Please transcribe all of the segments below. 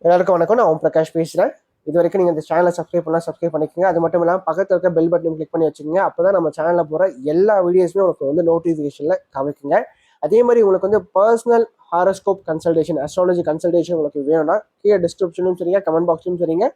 எல்லாருக்கும் வணக்கம். நான் ஓம் பிரகாஷ் பேசுகிறேன். இது வரைக்கும் நீங்கள் இந்த சேனலை சப்ஸ்கிரைப் பண்ணிக்கோங்க. அது மட்டும் இல்லாமல் பக்கத்தில் இருக்க பெல் பட்டன் கிளிக் பண்ணி வச்சுக்கோங்க. அப்போ தான் நம்ம சேனலில் போகிற எல்லா வீடியோஸுமே உங்களுக்கு வந்து நோட்டிஃபிகேஷனில் காமிக்குங்க. அதே மாதிரி உங்களுக்கு வந்து personal horoscope consultation, astrology consultation உங்களுக்கு வேணும்னா கீழே டிஸ்கிரிப்ஷனும் சரிங்க, கமெண்ட் பாக்ஸும் சரிங்க,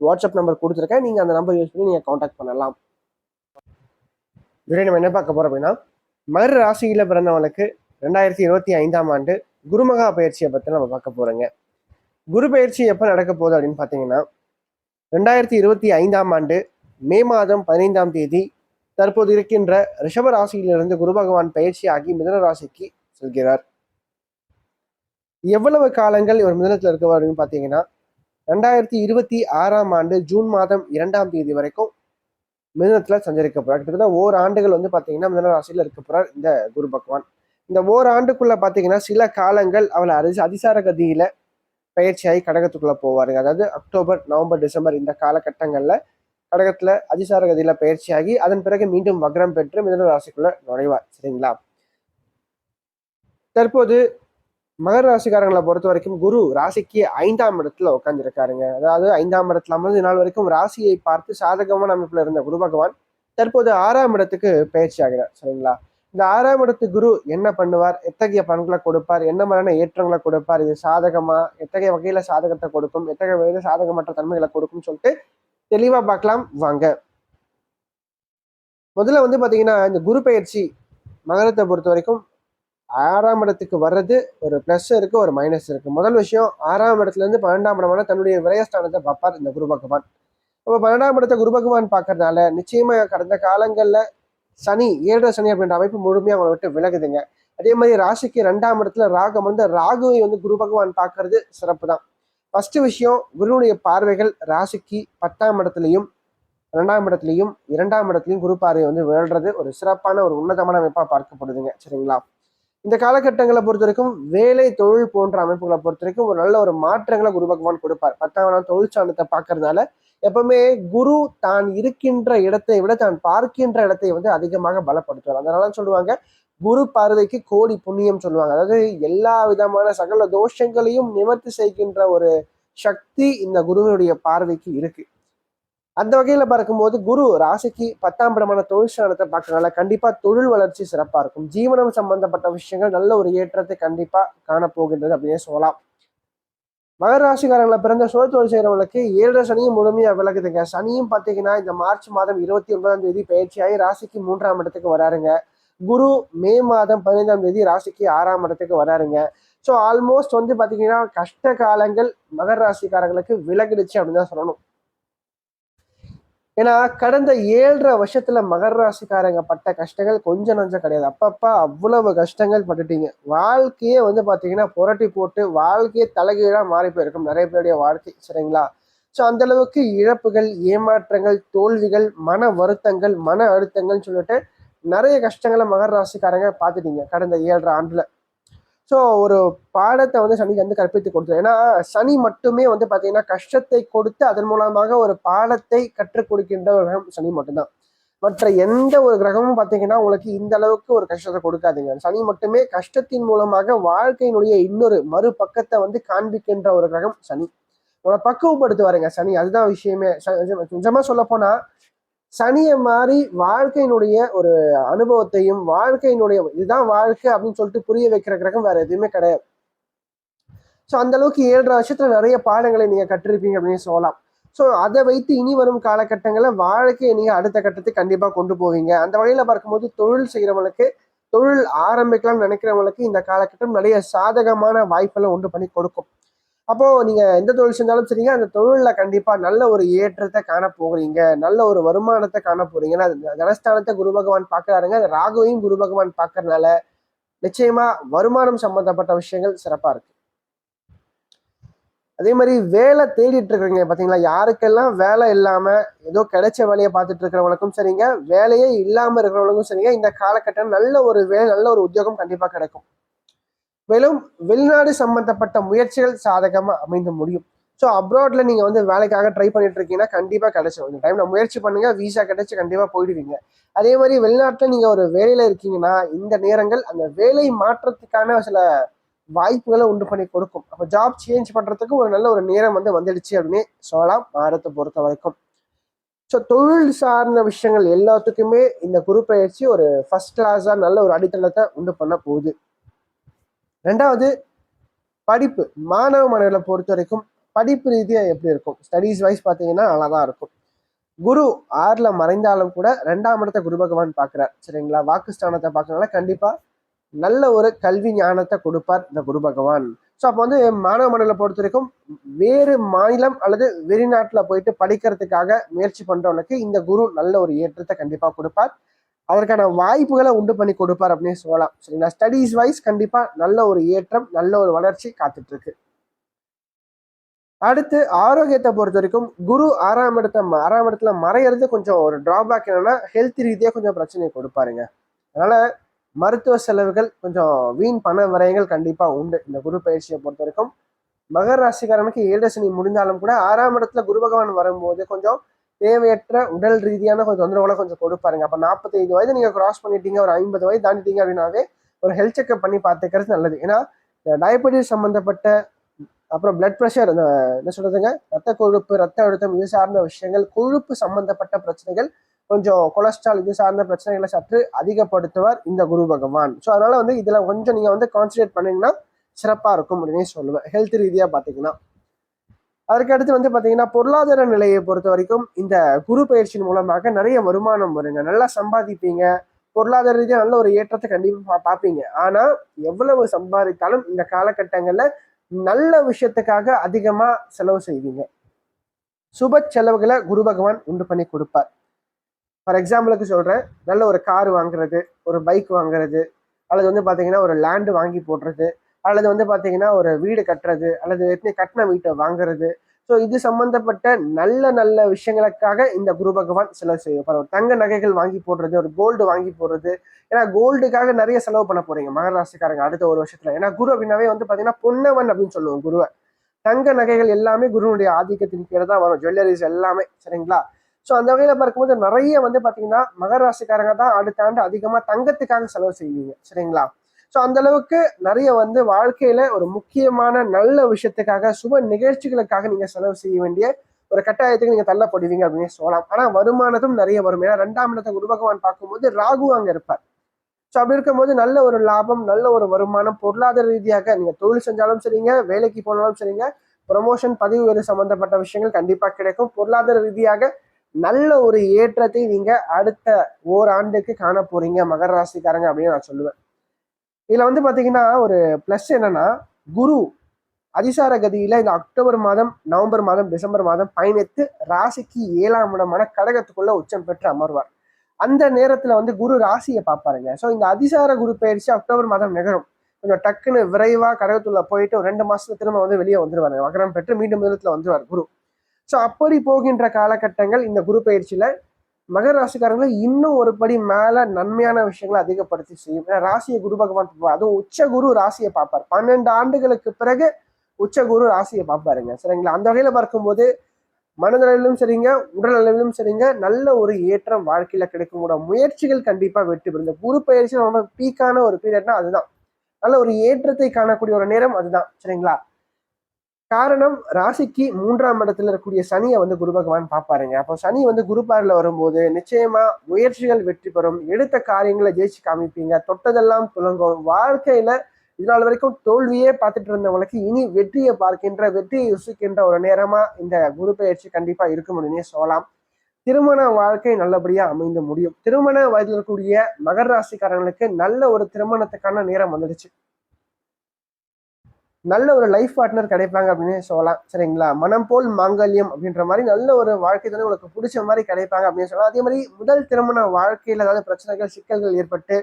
வாட்ஸ்அப் நம்பர் கொடுத்துருக்கேன். நீங்கள் அந்த நம்பர் யூஸ் பண்ணி நீங்கள் காண்டாக்ட் பண்ணலாம். இதுவரை நம்ம என்ன பார்க்க போகிறோம் அப்படின்னா, மகர ராசியில் பிறந்தவங்களுக்கு 2025ஆம் ஆண்டு குருமகா பயிற்சியை பற்றி நம்ம பார்க்க போகிறோங்க. குரு பயிற்சி எப்போ நடக்க போகுது அப்படின்னு பார்த்தீங்கன்னா, 2025ஆம் ஆண்டு மே மாதம் 15ஆம் தேதி தற்போது இருக்கின்ற ரிஷப ராசியிலிருந்து குரு பகவான் பயிற்சியாகி மிதுன ராசிக்கு செல்கிறார். எவ்வளவு காலங்கள் இவர் மிதுனத்தில் இருக்க அப்படின்னு பார்த்தீங்கன்னா, 2026ஆம் ஆண்டு ஜூன் மாதம் 2ஆம் தேதி வரைக்கும் மிதுனத்தில் சஞ்சரிக்க போறார். கிட்டத்தட்ட ஓராண்டுகள் வந்து பார்த்தீங்கன்னா மிதுன ராசியில் இருக்க போறார் இந்த குரு பகவான். இந்த ஓராண்டுக்குள்ள பார்த்தீங்கன்னா சில காலங்கள் அவளை அதிசார கதியில பயிற்சியாகி கடகத்துக்குள்ள போவாருங்க. அதாவது அக்டோபர், நவம்பர், டிசம்பர் இந்த காலகட்டங்கள்ல கடகத்துல அதிசார கதியில பயிற்சியாகி அதன் பிறகு மீண்டும் வக்ரம் பெற்று மிதுன ராசிக்குள்ள நுழைவார். சரிங்களா? தற்போது மகர ராசிக்காரங்களை பொறுத்த வரைக்கும் குரு ராசிக்கு 5ஆம் இடத்துல உட்கார்ந்துருக்காருங்க. அதாவது 5ஆம் இடத்துல அமர்ந்து நாள் வரைக்கும் ராசியை பார்த்து சாதகமான அமைப்புல இருந்த குரு பகவான் தற்போது 6ஆம் இடத்துக்கு பயிற்சி ஆகிறார். சரிங்களா? இந்த 6ஆம் இடத்து குரு என்ன பண்ணுவார், எத்தகைய பலன்களை கொடுப்பார், என்ன மாதிரியான ஏற்றங்களை கொடுப்பார், இது சாதகமா, எத்தகைய வகையில சாதகத்தை கொடுக்கும், எத்தகைய வகையில சாதகமற்ற தன்மைகளை கொடுக்கும் சொல்லிட்டு தெளிவா பார்க்கலாம் வாங்க. முதல்ல வந்து பாத்தீங்கன்னா இந்த குரு பயிற்சி மகரத்தை பொறுத்த வரைக்கும் 6ஆம் இடத்துக்கு வர்றது ஒரு பிளஸ் இருக்கு, ஒரு மைனஸ் இருக்கு. முதல் விஷயம், 6ஆம் இடத்துல இருந்து 12ஆம் இடமான தன்னுடைய விரயஸ்தானத்தை பார்ப்பார் இந்த குரு பகவான். அப்போ 12ஆம் இடத்தை குரு பகவான் பார்க்கறதுனால நிச்சயமா கடந்த காலங்கள்ல சனி, 7 சனி அப்படின்ற அமைப்பு முழுமையா அவங்களை விட்டு விலகுதுங்க. அதே மாதிரி ராசிக்கு 2ஆம் இடத்துல ராகம் வந்து ராகுவை வந்து குரு பகவான் பார்க்கறது சிறப்பு தான். ஃபர்ஸ்ட் விஷயம், குருவுடைய பார்வைகள் ராசிக்கு 10ஆம் இடத்துலையும் 2ஆம் இடத்துலையும் 2ஆம் இடத்துலையும் குரு பார்வை வந்து விழுறது ஒரு சிறப்பான ஒரு உன்னதமான அமைப்பா பார்க்கப்படுதுங்க. சரிங்களா? இந்த காலகட்டங்களை பொறுத்த வரைக்கும் வேலை, தொழில் போன்ற அமைப்புகளை பொறுத்த வரைக்கும் ஒரு நல்ல ஒரு மாற்றங்களை குரு பகவான் கொடுப்பார். 10ஆம் இடம் தொழில் சாணத்தை பார்க்கறதுனால எப்பவுமே குரு தான் இருக்கின்ற இடத்தை விட தான் பார்க்கின்ற இடத்தை வந்து அதிகமாக பலப்படுத்துவார். அதனால சொல்லுவாங்க, குரு பார்வைக்கு கோடி புண்ணியம் சொல்லுவாங்க. அதாவது எல்லா விதமான சகல தோஷங்களையும் நிவர்த்தி செய்கின்ற ஒரு சக்தி இந்த குருவினுடைய பார்வைக்கு இருக்கு. அந்த வகையில பார்க்கும்போது குரு ராசிக்கு 10ஆம் இடமான தொழில் ஸ்தானத்தை பார்க்கறதுனால கண்டிப்பா தொழில் வளர்ச்சி சிறப்பா இருக்கும். ஜீவனம் சம்பந்தப்பட்ட விஷயங்கள் நல்ல ஒரு ஏற்றத்தை கண்டிப்பா காணப்போகின்றது அப்படின்னே சொல்லலாம். மகர ராசிக்காரங்களை பிறந்த சுய தொழில் செய்யறவங்களுக்கு 7 சனியும் முழுமையா விலகுதுங்க. சனியும் பார்த்தீங்கன்னா இந்த மார்ச் மாதம் 29ஆம் தேதி பயிற்சியாகி ராசிக்கு 3ஆம் இடத்துக்கு வராருங்க. குரு மே மாதம் 15ஆம் தேதி ராசிக்கு 6ஆம் இடத்துக்கு வராருங்க. ஸோ ஆல்மோஸ்ட் வந்து பார்த்தீங்கன்னா கஷ்ட காலங்கள் மகர ராசிக்காரங்களுக்கு விலகிடுச்சு அப்படின்னு தான் சொல்லணும். ஏன்னா கடந்த 7.5 வருஷத்துல மகர ராசிக்காரங்க பட்ட கஷ்டங்கள் கொஞ்சம் நஞ்சம் கிடையாது. அப்பப்ப அவ்வளவு கஷ்டங்கள் பட்டுட்டீங்க. வாழ்க்கையே வந்து பாத்தீங்கன்னா புரட்டி போட்டு வாழ்க்கையே தலைகீழா மாறி போயிருக்கும் நிறைய பேருடைய வாழ்க்கை. சரிங்களா? ஸோ அந்த அளவுக்கு இழப்புகள், ஏமாற்றங்கள், தோல்விகள், மன வருத்தங்கள், மன அழுத்தங்கள்னு சொல்லிட்டு நிறைய கஷ்டங்களை மகர ராசிக்காரங்க பார்த்துட்டீங்க கடந்த 7.5 ஆண்டுல. ஸோ ஒரு பாடத்தை வந்து சனி வந்து கற்பித்து கொடுத்தது. ஏன்னா சனி மட்டுமே வந்து பார்த்தீங்கன்னா கஷ்டத்தை கொடுத்து அதன் மூலமாக ஒரு பாடத்தை கற்றுக் கொடுக்கின்ற ஒரு கிரகம் சனி மட்டும்தான். மற்ற எந்த ஒரு கிரகமும் பார்த்தீங்கன்னா உங்களுக்கு இந்த அளவுக்கு ஒரு கஷ்டத்தை கொடுக்காதீங்க. சனி மட்டுமே கஷ்டத்தின் மூலமாக வாழ்க்கையினுடைய இன்னொரு மறுபக்கத்தை வந்து காண்பிக்கின்ற ஒரு கிரகம் சனி. உங்களை பக்குவப்படுத்துவாருங்க சனி. அதுதான் விஷயமே. நிஜமா சொல்ல போனா சனியை மாதிரி வாழ்க்கையினுடைய ஒரு அனுபவத்தையும் வாழ்க்கையினுடைய இதுதான் வாழ்க்கை அப்படின்னு சொல்லிட்டு புரிய வைக்கிற கிரகம் வேற எதுவுமே கிடையாது. ஸோ அந்த அளவுக்கு 7.5 வருஷத்துல நிறைய பாடங்களை நீங்க கற்றிருப்பீங்க அப்படின்னு சொல்லலாம். ஸோ அதை வைத்து இனி வரும் காலகட்டங்களில் வாழ்க்கையை நீங்க அடுத்த கட்டத்துக்கு கண்டிப்பா கொண்டு போவீங்க. அந்த வகையில பார்க்கும்போது தொழில் செய்யறவங்களுக்கு, தொழில் ஆரம்பிக்கலாம்னு நினைக்கிறவங்களுக்கு இந்த காலகட்டம் நிறைய சாதகமான வாய்ப்பெல்லாம் உண்டு பண்ணி கொடுக்கும். அப்போ நீங்க எந்த தொழில் செஞ்சாலும் சரிங்க, அந்த தொழில கண்டிப்பா நல்ல ஒரு ஏற்றத்தை காண போகிறீங்க, நல்ல ஒரு வருமானத்தை காண போறீங்க. ஏன்னா தனஸ்தானத்தை குரு பகவான் பாக்குறாருங்க. அது ராகுவையும் குரு பகவான் பாக்குறதுனால நிச்சயமா வருமானம் சம்பந்தப்பட்ட விஷயங்கள் சிறப்பா இருக்கு. அதே மாதிரி வேலை தேடிட்டு இருக்கிறீங்க பாத்தீங்களா, யாருக்கெல்லாம் வேலை இல்லாம ஏதோ கிடைச்ச வேலையை பார்த்துட்டு இருக்கிறவங்களுக்கும் சரிங்க, வேலையே இல்லாம இருக்கிறவங்களுக்கும் சரிங்க, இந்த காலகட்டம் நல்ல ஒரு வேலை, நல்ல ஒரு உத்தியோகம் கண்டிப்பா கிடைக்கும். மேலும் வெளிநாடு சம்பந்தப்பட்ட முயற்சிகள் சாதகமா அமைந்து முடியும். ஸோ அப்ராட்ல நீங்க வந்து வேலைக்காக ட்ரை பண்ணிட்டு இருக்கீங்கன்னா கண்டிப்பா கிடைச்சிடும். இந்த டைம்ல முயற்சி பண்ணுங்க, விசா கிடைச்சு கண்டிப்பா போயிடுவீங்க. அதே மாதிரி வெளிநாட்டுல நீங்க ஒரு வேலையில இருக்கீங்கன்னா இந்த நேரங்கள் அந்த வேலை மாற்றத்துக்கான சில வாய்ப்புகளை உண்டு பண்ணி கொடுக்கும். அப்போ ஜாப் சேஞ்ச் பண்றதுக்கு ஒரு நல்ல ஒரு நேரம் வந்துடுச்சு அப்படின்னு சொல்லலாம் மகரத்தை பொறுத்த வரைக்கும். ஸோ தொழில் சார்ந்த விஷயங்கள் எல்லாத்துக்குமே இந்த குரு பயிற்சி ஒரு ஃபர்ஸ்ட் கிளாஸா நல்ல ஒரு அடித்தளத்தை உண்டு பண்ண போகுது. ரெண்டாவது, படிப்பு. மாணவ மாணவர்களை பொறுத்த வரைக்கும் படிப்பு ரீதியா எப்படி இருக்கும்? ஸ்டடீஸ் வைஸ் பார்த்தீங்கன்னா நல்லாதான் இருக்கும். குரு 6ல மறைந்தாலும் கூட 2ஆம் இடத்தை குரு பகவான் பார்க்கிறார். சரிங்களா? வாக்குஸ்தானத்தை பார்க்கறதுனால கண்டிப்பா நல்ல ஒரு கல்வி ஞானத்தை கொடுப்பார் இந்த குரு பகவான். ஸோ அப்போ மாணவ மாணவர்களை பொறுத்த வரைக்கும் வேறு மாநிலம் அல்லது வெளிநாட்டுல போயிட்டு படிக்கிறதுக்காக முயற்சி பண்றவனுக்கு இந்த குரு நல்ல ஒரு ஏற்றத்தை கண்டிப்பா கொடுப்பார். அதற்கான வாய்ப்புகளை உண்டு பண்ணி கொடுப்பார் அப்படின்னு சொல்லலாம். சரிங்களா? ஸ்டடீஸ் வைஸ் கண்டிப்பா நல்ல ஒரு ஏற்றம், நல்ல ஒரு வளர்ச்சி காத்துட்டு இருக்கு. அடுத்து ஆரோக்கியத்தை பொறுத்த வரைக்கும் குரு 6ஆம் இடத்துல மறையிறது கொஞ்சம் ஒரு டிராபேக். என்னன்னா ஹெல்த் ரீதியா கொஞ்சம் பிரச்சனையை கொடுப்பாருங்க. அதனால மருத்துவ செலவுகள், கொஞ்சம் வீண் பண விரயங்கள் கண்டிப்பா உண்டு இந்த குரு பயிற்சியை பொறுத்த வரைக்கும். மகர ராசிக்காரனுக்கு 7 சனி முடிந்தாலும் கூட 6ஆம் இடத்துல குரு பகவான் வரும்போது கொஞ்சம் தேவையற்ற உடல் ரீதியான கொஞ்சம் தொந்தரவுகளை கொஞ்சம் கொடுப்பாருங்க. அப்ப 45 வயது நீங்க கிராஸ் பண்ணிட்டீங்க, ஒரு 50 வயது தாண்டிட்டீங்க அப்படின்னாவே ஒரு ஹெல்த் செக்அப் பண்ணி பார்த்துக்கிறது நல்லது. ஏன்னா டயபெட்டிஸ் சம்பந்தப்பட்ட, அப்புறம் பிளட் ப்ரெஷர், என்ன சொல்றதுங்க, ரத்த கொழுப்பு, ரத்த அழுத்தம், இது சார்ந்த விஷயங்கள், கொழுப்பு சம்பந்தப்பட்ட பிரச்சனைகள், கொஞ்சம் கொலஸ்ட்ரால், இது சார்ந்த பிரச்சனைகளை சற்று அதிகப்படுத்துவார் இந்த குரு பகவான். ஸோ அதனால இதுல கொஞ்சம் நீங்க கான்சன்ட்ரேட் பண்ணீங்கன்னா சிறப்பா இருக்கும் அப்படின்னு சொல்லுவேன் ஹெல்த் ரீதியா பாத்தீங்கன்னா. அதற்கு அடுத்து பாத்தீங்கன்னா பொருளாதார நிலையை பொறுத்த வரைக்கும் இந்த குரு பயிற்சியின் மூலமாக நிறைய வருமானம் வருங்க, நல்லா சம்பாதிப்பீங்க, பொருளாதார ரீதியா நல்ல ஒரு ஏற்றத்தை கண்டிப்பா பார்ப்பீங்க. ஆனா எவ்வளவு சம்பாதித்தாலும் இந்த காலகட்டங்கள்ல நல்ல விஷயத்துக்காக அதிகமா செலவு செய்வீங்க. சுப செலவுகளை குரு பகவான் உண்டு பண்ணி கொடுப்பார். ஃபார் எக்ஸாம்பிளுக்கு சொல்றேன், நல்ல ஒரு கார் வாங்குறது, ஒரு பைக் வாங்குறது, அல்லது பாத்தீங்கன்னா ஒரு லேண்டு வாங்கி போடுறது, அல்லது பாத்தீங்கன்னா ஒரு வீடு கட்டுறது, அல்லது கட்டின வீட்டை வாங்குறது. ஸோ இது சம்பந்தப்பட்ட நல்ல நல்ல விஷயங்களுக்காக இந்த குரு பகவான் செலவு செய்யப்படும். ஒரு தங்க நகைகள் வாங்கி போடுறது, ஒரு கோல்டு வாங்கி போடுறது. ஏன்னா கோல்டுக்காக நிறைய செலவு பண்ண போறீங்க மகர ராசிக்காரங்க அடுத்த ஒரு வருஷத்துல. ஏன்னா குரு அப்படின்னாவே பாத்தீங்கன்னா பொன்னவன் அப்படின்னு சொல்லுவோம் குருவை. தங்க நகைகள் எல்லாமே குருனுடைய ஆதிக்கத்தின் கீழே தான் வரும், ஜுவல்லரிஸ் எல்லாமே. சரிங்களா? ஸோ அந்த வகையில பார்க்கும்போது நிறைய பாத்தீங்கன்னா மகர ராசிக்காரங்க தான் அடுத்த ஆண்டு அதிகமா தங்கத்துக்காக செலவு செய்வீங்க. சரிங்களா? ஸோ அந்த அளவுக்கு நிறைய வாழ்க்கையில ஒரு முக்கியமான நல்ல விஷயத்துக்காக, சுப நிகழ்ச்சிகளுக்காக நீங்க செலவு செய்ய வேண்டிய ஒரு கட்டாயத்துக்கு நீங்க தள்ளப்படுவீங்க அப்படின்னு சொல்லலாம். ஆனா வருமானத்தும் நிறைய வரும். ஏன்னா 2ஆம் இடத்தை குரு பகவான் பார்க்கும்போது ராகு அங்க இருப்பார். ஸோ அப்படி இருக்கும்போது நல்ல ஒரு லாபம், நல்ல ஒரு வருமானம், பொருளாதார ரீதியாக நீங்க தொழில் செஞ்சாலும் சரிங்க, வேலைக்கு போனாலும் சரிங்க, ப்ரொமோஷன், பதவி உயர்வு சம்பந்தப்பட்ட விஷயங்கள் கண்டிப்பா கிடைக்கும். பொருளாதார ரீதியாக நல்ல ஒரு ஏற்றத்தை நீங்க அடுத்த ஓராண்டுக்கு காண போறீங்க மகர ராசிக்காரங்க அப்படின்னு நான் சொல்லுவேன். இதுல பாத்தீங்கன்னா ஒரு பிளஸ் என்னன்னா, குரு அதிசார கதியில இந்த அக்டோபர் மாதம், நவம்பர் மாதம், டிசம்பர் மாதம் பயணித்து ராசிக்கு 7ஆம் இடமான கடகத்துக்குள்ள உச்சம் பெற்று அமர்வார். அந்த நேரத்துல குரு ராசியை பார்ப்பாருங்க. ஸோ இந்த அதிசார குரு பயிற்சி அக்டோபர் மாதம் நிகழும். கொஞ்சம் டக்குன்னு விரைவா கடகத்துள்ள போயிட்டு ஒரு 2 மாசத்துல திரும்ப வெளியே வந்துருவாரு, மகரம் பெற்று மீண்டும் மிதத்துல வந்துருவார் குரு. ஸோ அப்படி போகின்ற காலகட்டங்கள் இந்த குரு பயிற்சியில மகர ராசிக்காரங்களை இன்னும் ஒரு படி மேல நன்மையான விஷயங்களை அதிகப்படுத்தி செய்யும். ஏன்னா ராசியை குரு பகவான் பார்ப்பார், அதுவும் உச்ச குரு ராசியை பார்ப்பார். 12 ஆண்டுகளுக்கு பிறகு உச்ச குரு ராசியை பார்ப்பாருங்க. சரிங்களா? அந்த வகையில பார்க்கும்போது மனதளவிலும் சரிங்க, உடல் அளவிலும் சரிங்க, நல்ல ஒரு ஏற்றம் வாழ்க்கையில கிடைக்கும். முயற்சிகள் கண்டிப்பா வெற்றி பெறும். இந்த குரு பயிற்சி ரொம்ப பீக்கான ஒரு பீரியட்னா அதுதான். நல்ல ஒரு ஏற்றத்தை காணக்கூடிய ஒரு நேரம் அதுதான். சரிங்களா? காரணம், ராசிக்கு 3ஆம் இடத்துல இருக்கக்கூடிய சனியை குரு பகவான் பார்ப்பாருங்க. அப்போ சனி குரு பார்வையில வரும்போது நிச்சயமா முயற்சிகள் வெற்றி பெறும், எடுத்த காரியங்களை ஜெயிச்சு காமிப்பீங்க, தொட்டதெல்லாம் துலங்கும். வாழ்க்கையில இதனால் வரைக்கும் தோல்வியே பார்த்துட்டு இருந்தவங்களுக்கு இனி வெற்றியை பார்க்கின்ற, வெற்றியை யோசிக்கின்ற ஒரு நேரமா இந்த குரு பயிற்சி கண்டிப்பா இருக்கும் அப்படின்னு சொல்லலாம். திருமண வாழ்க்கை நல்லபடியா அமைந்து முடியும். திருமண வயதில் இருக்கக்கூடிய மகர ராசிக்காரங்களுக்கு நல்ல ஒரு திருமணத்துக்கான நேரம் வந்துடுச்சு. நல்ல ஒரு லைஃப் பார்ட்னர் கிடைப்பாங்க அப்படின்னு சொல்லலாம். சரிங்களா? மனம் போல் மாங்கல்யம் அப்படின்ற மாதிரி நல்ல ஒரு வாழ்க்கை தானே உங்களுக்கு பிடிச்ச மாதிரி கிடைப்பாங்க அப்படின்னு சொல்லலாம். அதே மாதிரி முதல் திருமண வாழ்க்கையில ஏதாவது பிரச்சனைகள், சிக்கல்கள் ஏற்பட்டு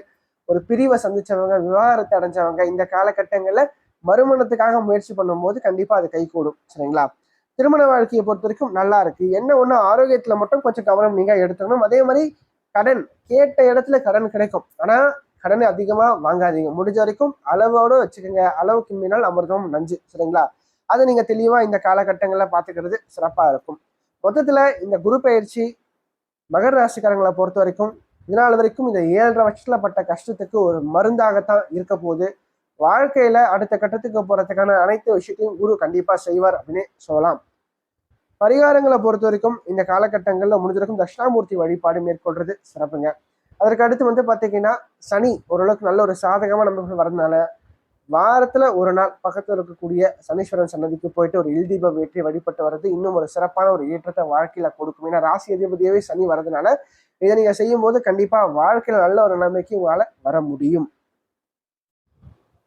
ஒரு பிரிவை சந்திச்சவங்க, விவாகரத்தை அடைஞ்சவங்க இந்த காலகட்டங்கள்ல மறுமணத்துக்காக முயற்சி பண்ணும்போது கண்டிப்பா அது கைகூடும். சரிங்களா? திருமண வாழ்க்கையை பொறுத்த வரைக்கும் நல்லா இருக்கு. என்ன ஒண்ணு, ஆரோக்கியத்துல மட்டும் கொஞ்சம் கவனம் நீங்க எடுத்துக்கணும். அதே மாதிரி கடன் கேட்ட இடத்துல கடன் கிடைக்கும். ஆனா கடனை அதிகமா வாங்காதீங்க. முடிஞ்ச வரைக்கும் அளவோட வச்சுக்கோங்க. அளவுக்கு மீறினால் அமிர்தம் நஞ்சு. சரிங்களா? அதை நீங்க தெளிவா இந்த காலகட்டங்கள்ல பாத்துக்கிறது சிறப்பா இருக்கும். மொத்தத்துல இந்த குரு பயிற்சி மகர ராசிக்காரங்களை பொறுத்த வரைக்கும் இதனால் வரைக்கும் இந்த 7.5 வருஷத்துல பட்ட கஷ்டத்துக்கு ஒரு மருந்தாகத்தான் இருக்க போகுது. வாழ்க்கையில அடுத்த கட்டத்துக்கு போறதுக்கான அனைத்து விஷயத்தையும் குரு கண்டிப்பா செய்வார் அப்படின்னு சொல்லலாம். பரிகாரங்களை பொறுத்த வரைக்கும் இந்த காலகட்டங்கள்ல முடிஞ்சிருக்கும் தட்சிணாமூர்த்தி வழிபாடு மேற்கொள்றது சிறப்புங்க. அதற்கு அடுத்து பாத்தீங்கன்னா சனி ஓரளவுக்கு நல்ல ஒரு சாதகமா நமக்கு வரதுனால வாரத்துல ஒரு நாள் பக்கத்துல இருக்கக்கூடிய சனீஸ்வரன் சன்னதிக்கு போயிட்டு ஒரு இல் தீபம் ஏற்றி வழிபட்டு வர்றது இன்னும் ஒரு சிறப்பான ஒரு ஏற்றத்தை வாழ்க்கையில கொடுக்கும். ஏன்னா ராசி அதிபதியாவே சனி வர்றதுனால இதை நீங்க செய்யும் போது கண்டிப்பா வாழ்க்கையில நல்ல ஒரு நிலைமைக்கு உங்களால வர முடியும்.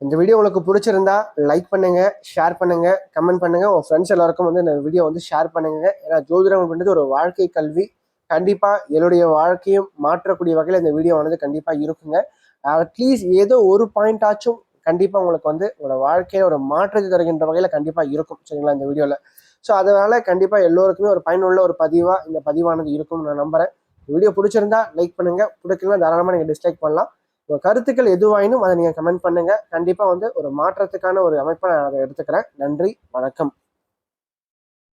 இந்த வீடியோ உங்களுக்கு பிடிச்சிருந்தா லைக் பண்ணுங்க, ஷேர் பண்ணுங்க, கமெண்ட் பண்ணுங்க. உங்க ஃப்ரெண்ட்ஸ் எல்லாருக்கும் இந்த வீடியோ ஷேர் பண்ணுங்க. ஏன்னா ஜோதிடம் அப்படின்றது ஒரு வாழ்க்கை கல்வி. கண்டிப்பா என்னுடைய வாழ்க்கையும் மாற்றக்கூடிய வகையில் இந்த வீடியோ கண்டிப்பா இருக்குங்க. அட்லீஸ்ட் ஏதோ ஒரு பாயிண்ட் ஆச்சும் கண்டிப்பா உங்களுக்கு உங்களோட வாழ்க்கையில ஒரு மாற்றத்தை தருகின்ற வகையில கண்டிப்பா இருக்கும். சரிங்களா இந்த வீடியோல. ஸோ அதனால கண்டிப்பா எல்லோருக்குமே ஒரு பயனுள்ள ஒரு பதிவா இந்த பதிவானது இருக்கும்னு நான் நம்புறேன். வீடியோ பிடிச்சிருந்தா லைக் பண்ணுங்க, பிடிக்கலாம் தாராளமா நீங்க டிஸ்லைக் பண்ணலாம். உங்க கருத்துக்கள் எதுவாயினும் அதை நீங்க கமெண்ட் பண்ணுங்க. கண்டிப்பா ஒரு மாற்றத்துக்கான ஒரு அமைப்பை நான் அதை எடுத்துக்கிறேன். நன்றி, வணக்கம்.